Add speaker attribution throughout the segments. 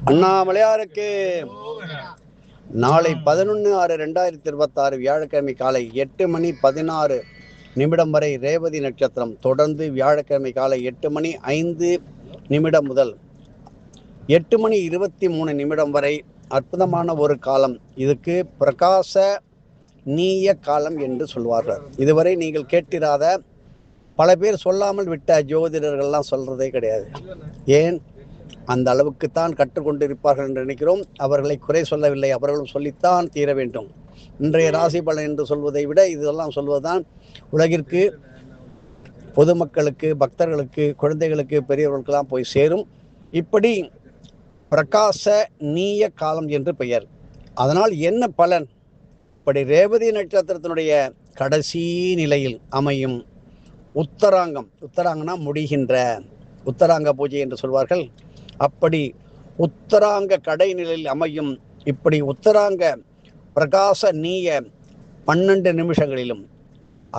Speaker 1: அண்ணாமலையாருக்கு நாளை 11/6/2026 வியாழக்கிழமை காலை 8:16 வரை ரேவதி நட்சத்திரம். தொடர்ந்து வியாழக்கிழமை காலை 8:05 முதல் 8:23 வரை அற்புதமான ஒரு காலம். இதுக்கு பிரகாச நீய காலம் என்று சொல்வார்கள். இதுவரை நீங்கள் கேட்டிராத, பல பேர் சொல்லாமல் விட்ட ஜோதிடர்கள்லாம் சொல்றதே கிடையாது. ஏன்? அந்த அளவுக்குத்தான் கற்றுக்கொண்டிருப்பார்கள் என்று நினைக்கிறோம். அவர்களை குறை சொல்லவில்லை, அவர்களும் சொல்லித்தான் தீர வேண்டும். இன்றைய ராசி பலன் என்று சொல்வதை விட இதெல்லாம் சொல்வதுதான் உலகிற்கு, பொதுமக்களுக்கு, பக்தர்களுக்கு, குழந்தைகளுக்கு, பெரியவர்களுக்கெல்லாம் போய் சேரும். இப்படி பிரகாச நீய காலம் என்று பெயர். அதனால் என்ன பலன்? இப்படி ரேவதி நட்சத்திரத்தினுடைய கடைசி நிலையில் அமையும் உத்தராங்கம். உத்தராங்கனா முடிகின்ற, உத்தராங்க பூஜை என்று சொல்வார்கள். அப்படி உத்தராங்க கடைநிலையில் அமையும் இப்படி உத்தராங்க பிரகாச நீய 12 நிமிஷங்களிலும்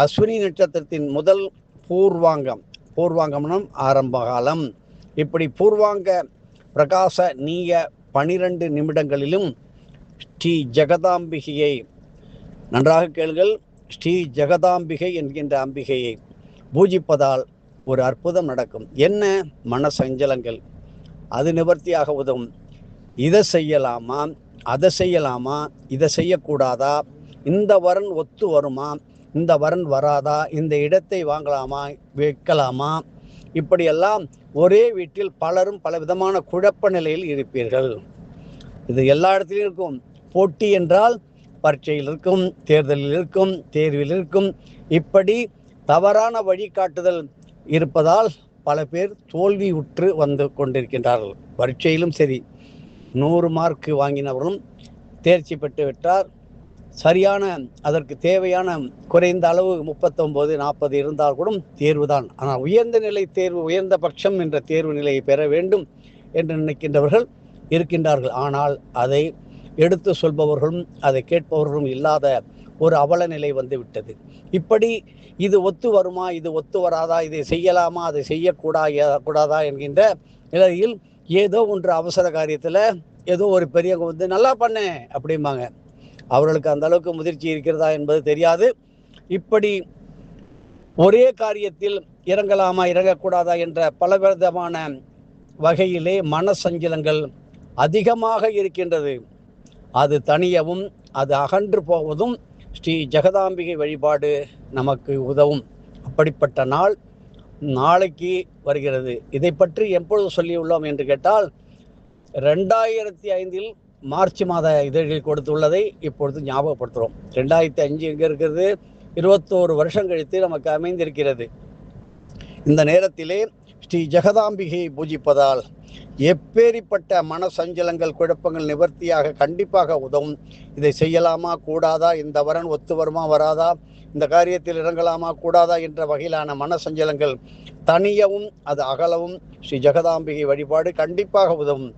Speaker 1: அஸ்வினி நட்சத்திரத்தின் முதல் பூர்வாங்கம், பூர்வாங்கம்னம் ஆரம்ப காலம், இப்படி பூர்வாங்க பிரகாச நீய 12 நிமிடங்களிலும் ஸ்ரீ ஜெகதாம்பிகையை, நன்றாக கேளுங்கள், ஸ்ரீ ஜெகதாம்பிகை என்கின்ற அம்பிகையை பூஜிப்பதால் ஒரு அற்புதம் நடக்கும். என்ன? மனசஞ்சலங்கள் அது நிவர்த்தியாக உதவும். இதை செய்யலாமா, அதை செய்யலாமா, இதை செய்யக்கூடாதா, இந்த வரன் ஒத்து வருமா, இந்த வரன் வராதா, இந்த இடத்தை வாங்கலாமா, விற்கலாமா, இப்படியெல்லாம் ஒரே வீட்டில் பலரும் பலவிதமான குழப்ப நிலையில் இருப்பீர்கள். இது எல்லா இடத்துலையும் இருக்கும். போட்டி என்றால் பரீட்சையில் இருக்கும், தேர்தலில் இருக்கும், தேர்வில் இருக்கும். இப்படி தவறான வழிகாட்டுதல் இருப்பதால் பல பேர் தோல்வி உற்று வந்து கொண்டிருக்கின்றார்கள். பரீட்சையிலும் சரி, 100 மார்க் வாங்கினவரும் தேர்ச்சி பெற்று விட்டார். சரியான, அதற்கு தேவையான குறைந்த அளவு 39, 40 இருந்தால் கூட தேர்வு தான். ஆனால் உயர்ந்த நிலை தேர்வு, உயர்ந்த பட்சம் என்ற தேர்வு நிலையை பெற வேண்டும் என்று நினைக்கின்றவர்கள் இருக்கின்றார்கள். ஆனால் அதை எடுத்து சொல்பவர்களும் அதை கேட்பவர்களும் இல்லாத ஒரு அவல நிலை வந்து விட்டது. இப்படி இது ஒத்து வருமா, இது ஒத்து வராதா, இதை செய்யலாமா, அதை செய்யக்கூடாதா என்கின்ற நிலையில் ஏதோ ஒன்று அவசர காரியத்தில் ஏதோ ஒரு பெரியவங்க வந்து நல்லா பண்ண அப்படிம்பாங்க. அவர்களுக்கு அந்த அளவுக்கு முதிர்ச்சி இருக்கிறதா என்பது தெரியாது. இப்படி ஒரே காரியத்தில் இறங்கலாமா, இறங்கக்கூடாதா என்ற பலவிதமான வகையிலே மனசஞ்சலங்கள் அதிகமாக இருக்கின்றது. அது தனியவும், அது அகன்று போவதும் ஸ்ரீ ஜெகதாம்பிகை வழிபாடு நமக்கு உதவும். அப்படிப்பட்ட நாள் நாளைக்கு வருகிறது. இதை பற்றி எப்பொழுது சொல்லியுள்ளோம் என்று கேட்டால், 2005 மார்ச் மாத இதழில் கொடுத்துள்ளதை இப்பொழுது ஞாபகப்படுத்துகிறோம். 2005 எங்கே இருக்கிறது? 21 வருஷம் கழித்து நமக்கு அமைந்திருக்கிறது. இந்த நேரத்திலே ஸ்ரீ ஜெகதாம்பிகையை பூஜிப்பதால் எப்பேரிப்பட்ட மனசஞ்சலங்கள், குழப்பங்கள் நிவர்த்தியாக கண்டிப்பாக உதவும். இதை செய்யலாமா, கூடாதா, இந்த வரன் ஒத்து வருமா, வராதா, இந்த காரியத்தில் இறங்கலாமா, கூடாதா என்ற வகையிலான மனசஞ்சலங்கள் தனியவும் அது அகலவும் ஸ்ரீ ஜெகதாம்பிகை வழிபாடு கண்டிப்பாக உதவும்.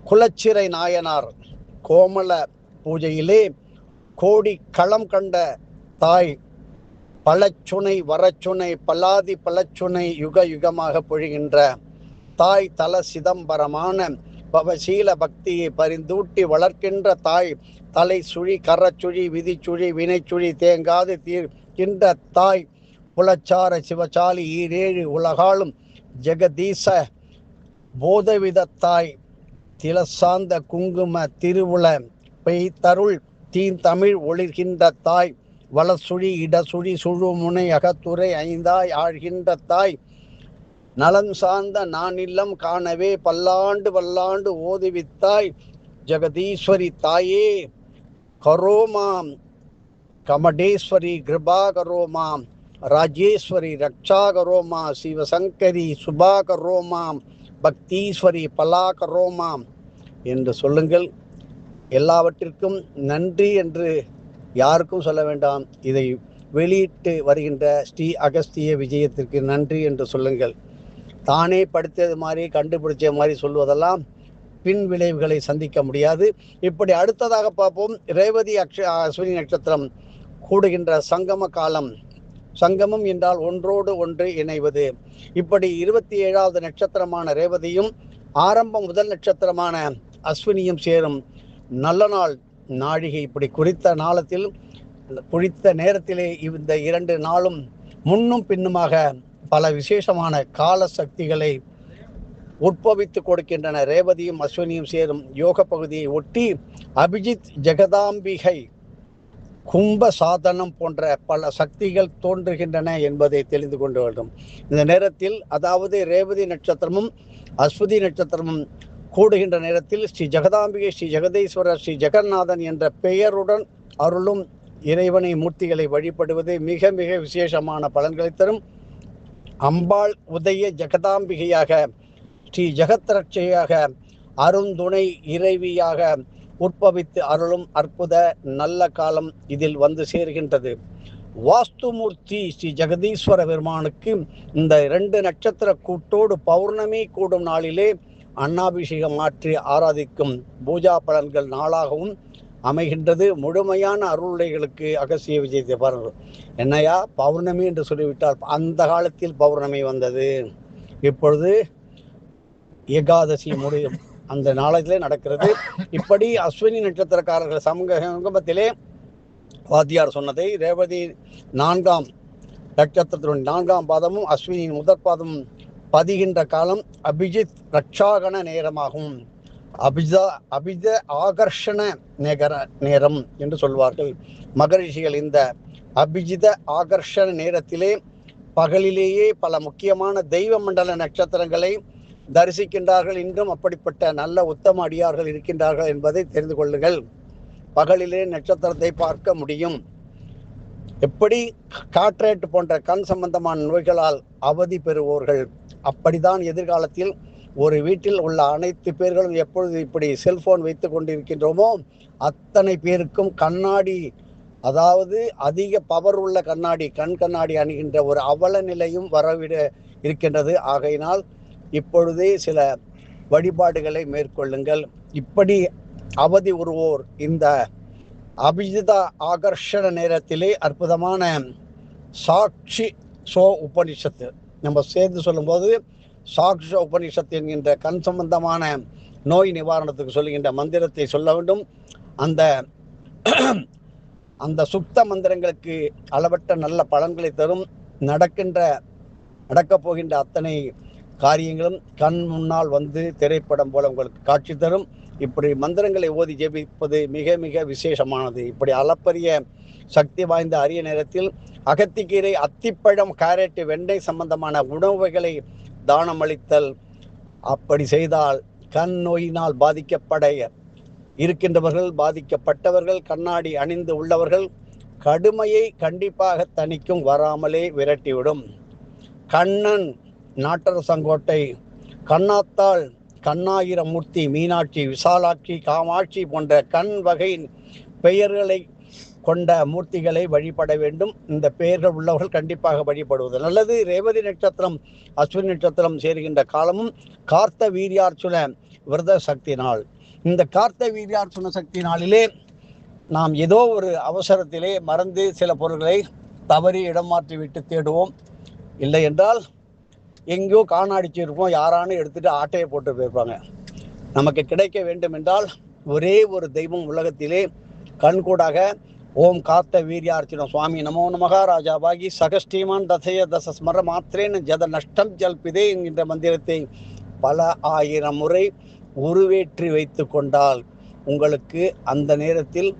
Speaker 1: குலச்சிறை நாயனார் கோமல பூஜையிலே கோடி களம் கண்ட தாய் பழச்சுனை வரச்சுனை பல்லாதி பழச்சுனை யுக யுகமாக பொழிகின்ற தாய் தல சிதம்பரமான பவசீல பக்தியை பரிந்தூட்டி வளர்க்கின்ற தாய் தலை சுழி கரச்சுழி விதிச்சுழி வினைச்சுழி தேங்காது தீர்க்கின்ற தாய் புலச்சார சிவச்சாலி ஈரேழு உலகாலும் ஜெகதீச போதவித தாய் திலசாந்த குங்கும திருவுள பெய்தருள் தீந்தமிழ் ஒளிர்கின்ற தாய் வலசுழி இடசுழி சுழுமுனை அகத்துறை ஐந்தாய் ஆழ்கின்ற தாய் நலம் சார்ந்த நானில்லம் காணவே பல்லாண்டு பல்லாண்டு ஓதுவித்தாய் ஜெகதீஸ்வரி தாயே கரோமாம் கமடேஸ்வரி கிருபா கரோமாம் ராஜேஸ்வரி ரக்ஷா கரோமா சிவசங்கரி சுபா கரோமாம் பக்தீஸ்வரி பலா கரோமாம் என்று சொல்லுங்கள். எல்லாவற்றிற்கும் நன்றி என்று யாருக்கும் சொல்ல வேண்டாம். இதை வெளியிட்டு வருகின்ற ஸ்ரீ அகஸ்திய விஜயத்திற்கு நன்றி என்று சொல்லுங்கள். தானே படித்தது மாதிரி, கண்டுபிடிச்ச மாதிரி சொல்வதெல்லாம் பின் விளைவுகளை சந்திக்க முடியாது. இப்படி அடுத்ததாக பார்ப்போம். ரேவதி அஸ்வினி நட்சத்திரம் கூடுகின்ற சங்கம காலம். சங்கமம் என்றால் ஒன்றோடு ஒன்று இணைவது. இப்படி 27வது நட்சத்திரமான ரேவதியும் ஆரம்ப முதல் நட்சத்திரமான அஸ்வினியும் சேரும் நல்ல நாள் நாழிகை. இப்படி குறித்த நேரத்திலே இந்த 2 நாளும் முன்னும் பின்னுமாக பல விசேஷமான கால சக்திகளை உட்பவித்து கொடுக்கின்றன. ரேவதியும் அஸ்வினியும் சேரும் யோக பகுதியை ஒட்டி அபிஜித், ஜெகதாம்பிகை, கும்ப சாதனம் போன்ற பல சக்திகள் தோன்றுகின்றன என்பதை தெரிந்து கொண்டு வேண்டும். இந்த நேரத்தில், அதாவது ரேவதி நட்சத்திரமும் அஸ்வதி நட்சத்திரமும் கூடுகின்ற நேரத்தில் ஸ்ரீ ஜெகதாம்பிகை, ஸ்ரீ ஜெகதீஸ்வரர், ஸ்ரீ ஜெகநாதன் என்ற பெயருடன் அருளும் இறைவனை மூர்த்திகளை வழிபடுவது மிக மிக விசேஷமான பலன்களை தரும். அம்பாள் உதய ஜெகதாம்பிகையாக, ஸ்ரீ ஜெகத்ரட்சையாக, அருந்துணை இறைவியாக உட்பவித்து அருளும் அற்புத நல்ல காலம் இதில் வந்து சேர்கின்றது. வாஸ்துமூர்த்தி ஸ்ரீ ஜெகதீஸ்வர பெருமானுக்கு இந்த 2 நட்சத்திர கூட்டோடு பௌர்ணமி கூடும் நாளிலே அன்னாபிஷேகம் மாற்றி ஆராதிக்கும் பூஜா பலன்கள் நாளாகவும் அமைகின்றது. முழுமையான அருளுடைகளுக்கு அகசிய விஜயத்தை பாருங்கள். என்னையா பௌர்ணமி என்று சொல்லிவிட்டால், அந்த காலத்தில் பௌர்ணமி வந்தது, இப்பொழுது ஏகாதசி முடியும், அந்த நாளிலே நடக்கிறது. இப்படி அஸ்வினி நட்சத்திரக்காரர்கள் சங்கமத்திலே வாத்தியார் சொன்னதை ரேவதி 4ஆம் நட்சத்திரத்தினுடைய 4ஆம் பாதமும் அஸ்வினியின் முதற் பாதமும் பதிகின்ற காலம் அபிஜித் ரட்சாகண நேரமாகும். அபிஜ ஆகர்ஷண நேரம் என்று சொல்வார்கள் மகரிஷிகள். இந்த அபிஜித ஆகர்ஷண நேரத்திலே பகலிலேயே பல முக்கியமான தெய்வ மண்டல நட்சத்திரங்களை தரிசிக்கின்றார்கள். இன்றும் அப்படிப்பட்ட நல்ல உத்தம அடியார்கள் இருக்கின்றார்கள் என்பதை தெரிந்து கொள்ளுங்கள். பகலிலே நட்சத்திரத்தை பார்க்க முடியும். எப்படி காட்ரேட் போன்ற கண் சம்பந்தமான நோய்களால் அவதி பெறுவோர்கள், அப்படிதான் எதிர்காலத்தில் ஒரு வீட்டில் உள்ள அனைத்து பேர்களும் எப்பொழுது இப்படி செல்போன் வைத்து கொண்டிருக்கின்றோமோ அத்தனை பேருக்கும் கண்ணாடி, அதாவது அதிக பவர் உள்ள கண் கண்ணாடி அணுகின்ற ஒரு அவல நிலையும் வரவிட இருக்கின்றது. ஆகையினால் இப்பொழுதே சில வழிபாடுகளை மேற்கொள்ளுங்கள். இப்படி அவதி உருவோர் இந்த அபிஜித ஆகர்ஷண நேரத்திலே அற்புதமான சாட்சி உபனிஷத்து நம்ம சேர்ந்து சொல்லும்போது, சாக்ஷ உபனிஷத்து என்கின்ற கண் சம்பந்தமான நோய் நிவாரணத்துக்கு சொல்லுகின்ற மந்திரத்தை சொல்ல வேண்டும். அந்த சுத்த மந்திரங்களுக்கு அளவற்ற நல்ல பலன்களை தரும். நடக்கப் போகின்ற அத்தனை காரியங்களும் கண் முன்னால் வந்து திரைப்படம் போல உங்களுக்கு காட்சி தரும். இப்படி மந்திரங்களை ஓதி ஜெபிப்பது மிக மிக விசேஷமானது. இப்படி அளப்பரிய சக்தி வாய்ந்த அரிய நேரத்தில் அகத்திக்கீரை, அத்திப்பழம், கேரட், வெண்ணெய் சம்பந்தமான உணவுகளை தானம் அளித்தல். அப்படி செய்தால் கண் நோயினால் இருக்கின்றவர்கள், பாதிக்கப்பட்டவர்கள், கண்ணாடி அணிந்து உள்ளவர்கள் கடுமையை கண்டிப்பாக தணிக்கும், வராமலே விரட்டிவிடும். கண்ணன், நாட்டரசங்கோட்டை, கண்ணாத்தாள், கண்ணாயிரமூர்த்தி, மீனாட்சி, விசாலாட்சி, காமாட்சி போன்ற கண் வகை பெயர்களை கொண்ட மூர்த்திகளை வழிபட வேண்டும். இந்த பெயர்கள் உள்ளவர்கள் கண்டிப்பாக வழிபடுவது நல்லது. ரேவதி நட்சத்திரம், அஸ்வினி நட்சத்திரம் சேருகின்ற காலமும் கார்த்த வீரியார்ச்சுன விரத சக்தி நாள். இந்த கார்த்த வீரியார்ச்சுன சக்தி நாளிலே நாம் ஏதோ ஒரு அவசரத்திலே மறந்து சில பொருட்களை தவறி இடம் மாற்றி விட்டு தேடுவோம். இல்லை என்றால் எங்கேயோ காணாடிச்சிருப்போம், யாரானு எடுத்துட்டு ஆட்டையை போட்டு போயிருப்பாங்க. நமக்கு கிடைக்க வேண்டும் என்றால் ஒரே ஒரு தெய்வம் உலகத்திலே கண்கூடாக ஓம் கார்த்த வீரியார்ச்சன சுவாமி நமோ நமகாராஜா பாகி சகஸ்டீமான் தசைய தச ஸ்மர மாத்திரேன் ஜத நஷ்டம் ஜல்பிதே என்கின்ற மந்திரத்தை பல ஆயிரம் முறை உருவேற்றி வைத்து கொண்டால் உங்களுக்கு அந்த நேரத்தில்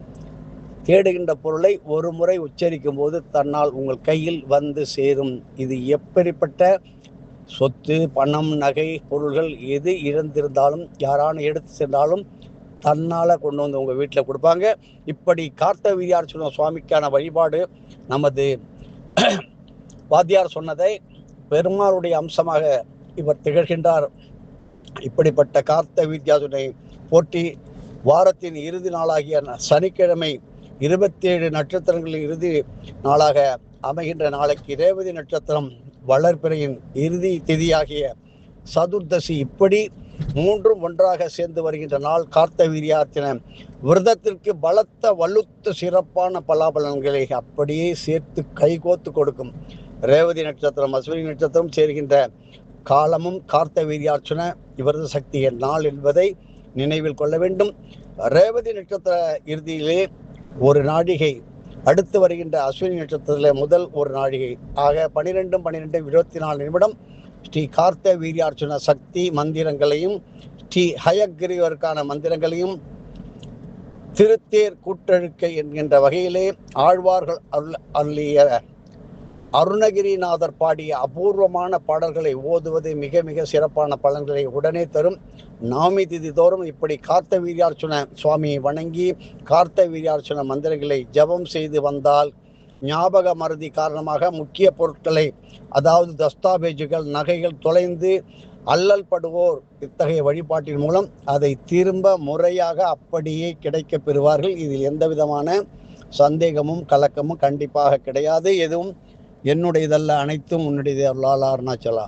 Speaker 1: தேடுகின்ற பொருளை ஒரு முறை உச்சரிக்கும் போது தன்னால் உங்கள் கையில் வந்து சேரும். இது எப்படிப்பட்ட சொத்து, பணம், நகை, பொருள்கள் எது இழந்திருந்தாலும் யாரான எடுத்து சென்றாலும் தன்னால் கொண்டு வந்து உங்கள் வீட்டில் கொடுப்பாங்க. இப்படி கார்த்த வீரியார்ச்சுன சுவாமிக்கான வழிபாடு நமது வாத்தியார் சொன்னதை பெருமாளுடைய அம்சமாக இவர் திகழ்கின்றார். இப்படிப்பட்ட கார்த்த வீரியார்ச்சுனை போற்றி வாரத்தின் இறுதி நாளாகிய சனிக்கிழமை 27 நட்சத்திரங்களின் இறுதி நாளாக அமைகின்ற நாளைக்கு ரேவதி நட்சத்திரம் வளர்பிறையின் இறுதி திதியாகிய சதுர்தசி, இப்படி மூன்றும் ஒன்றாக சேர்ந்து வருகின்ற நாள் கார்த்த வீரியார்ச்சன விரதத்திற்கு பலத்த வலுத்த சிறப்பான பலாபலன்களை அப்படியே சேர்த்து கைகோத்து கொடுக்கும். ரேவதி நட்சத்திரம், அஸ்வினி நட்சத்திரம் சேர்கின்ற காலமும் கார்த்த வீரியார்ச்சன விரத சக்தியின் நாள் என்பதை நினைவில் கொள்ள வேண்டும். ரேவதி நட்சத்திர இறுதியிலே ஒரு நாழிகை, அடுத்து வருகின்ற அஸ்வினி நட்சத்திரத்தில் முதல் ஒரு நாழிகை ஆக 12:24 ஸ்ரீ கார்த்த வீரியார்ச்சுன சக்தி மந்திரங்களையும் ஸ்ரீ ஹயக்ரீவருக்கான மந்திரங்களையும் திருத்தேர் கூட்டழுக்கை என்கின்ற வகையிலே ஆழ்வார்கள் அருளிய அருணகிரிநாதர் பாடிய அபூர்வமான பாடல்களை ஓதுவது மிக மிக சிறப்பான பலன்களை உடனே தரும். நவமி திதி தோறும் இப்படி கார்த்த வீரியார்ச்சுன சுவாமியை வணங்கி கார்த்த வீரியார்ச்சுன மந்திரங்களை ஜபம் செய்து வந்தால் ஞாபக மறதி காரணமாக முக்கிய பொருட்களை, அதாவது தஸ்தாவேஜுகள், நகைகள் தொலைந்து அல்லல் படுவோர் இத்தகைய வழிபாட்டின் மூலம் அதை திரும்ப முறையாக அப்படியே கிடைக்க பெறுவார்கள். இதில் எந்த விதமான சந்தேகமும் கலக்கமும் கண்டிப்பாக கிடையாது. எதுவும் என்னுடையதல்ல, அனைத்தும் உன்னுடையது. அருளாளர் அருணாச்சலா.